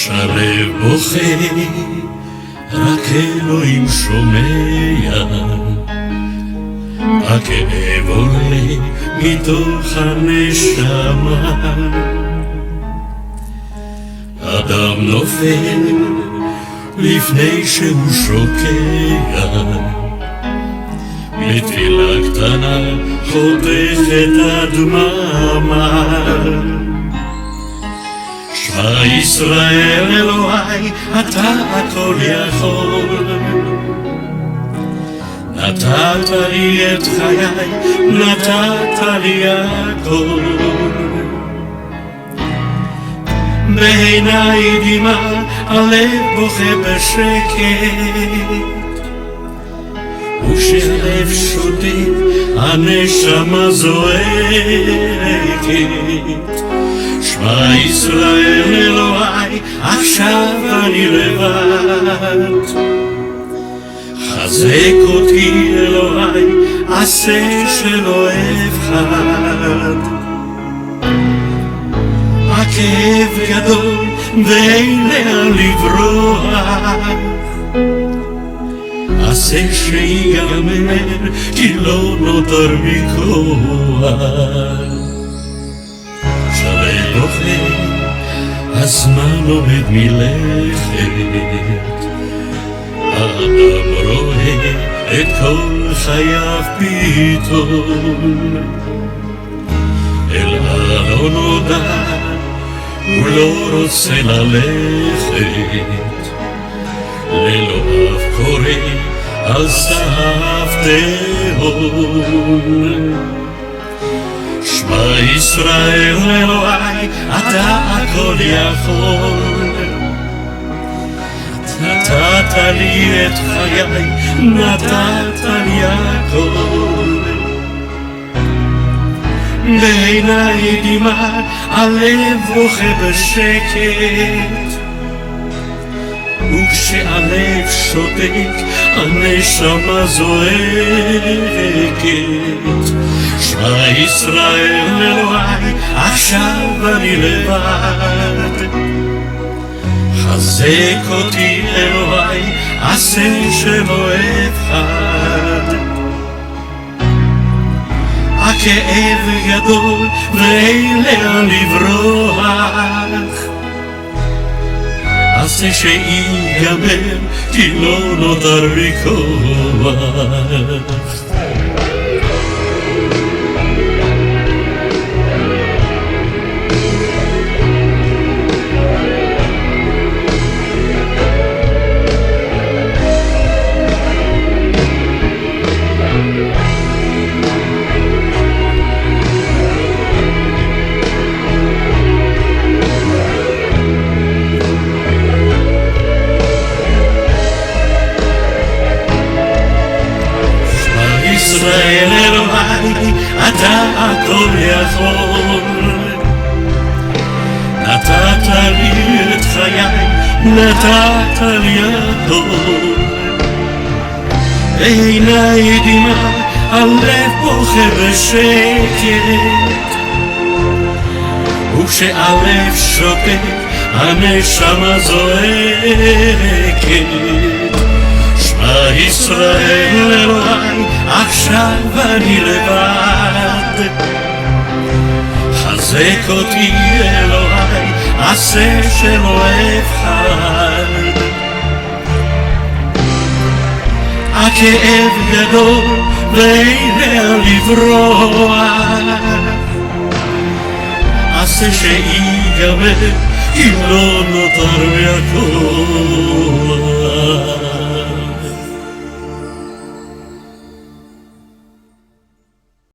שלב בוכה, רק אלוהים שומע, הכאב עולה מתוך הנשמה. אדם נופל לפני שהוא שוקע, בתפילה קטנה חותכת הדממה. שמע ישראל אלוהי, אתה הכל יכול, נתת לי את חיי, נתת לי הכל. בעיניי דמעה, הלב בוכה בשקט, וכשלב שותק, הנשמה זועקת. שמע ישראל אלוהי, עכשיו אני לבד, חזק אותי אלוהי, עשה שלא אבחד. הכאב גדול ואין לאן לברוח, עשה שיגמר כי לא נותר בי כוח. שלב בוכה, הזמן עומד מלכת, האדם רואה את כל חייו פתאום. אל הלא נודע הוא לא רוצה ללכת, ללא אף קורא על סף תהום. שמע ישראל אלוהי, אתה הכל יכול, נתת לי את חיי, נתת לי הכל. בעיניי דמעה, הלב בוכה בשקט, וכשהלב שותק, הנשמה זועקת. שמע ישראל אלוהי, עכשיו אני לבד, חזק אותי אלוהי, עשה שלא אבחד. הכאב גדול ואין לאן לברוח, עשה שיגמר כי לא נותר בי כוח. ישראל אלוהי, אתה הכל יכול, נתת לי את חיי, נתת לי הכל. בעיניי דמעה, הלב בוכה בשקט, וכשהלב שותק, הנשמה זועקת. שמע ישראל אלוהי, עכשיו אני לבד, חזק אותי אלוהי, עשה שלא אבחד. הכאב גדול ואין לאן לברוח, עשה שיגמר אם לא נותר בי הכוח.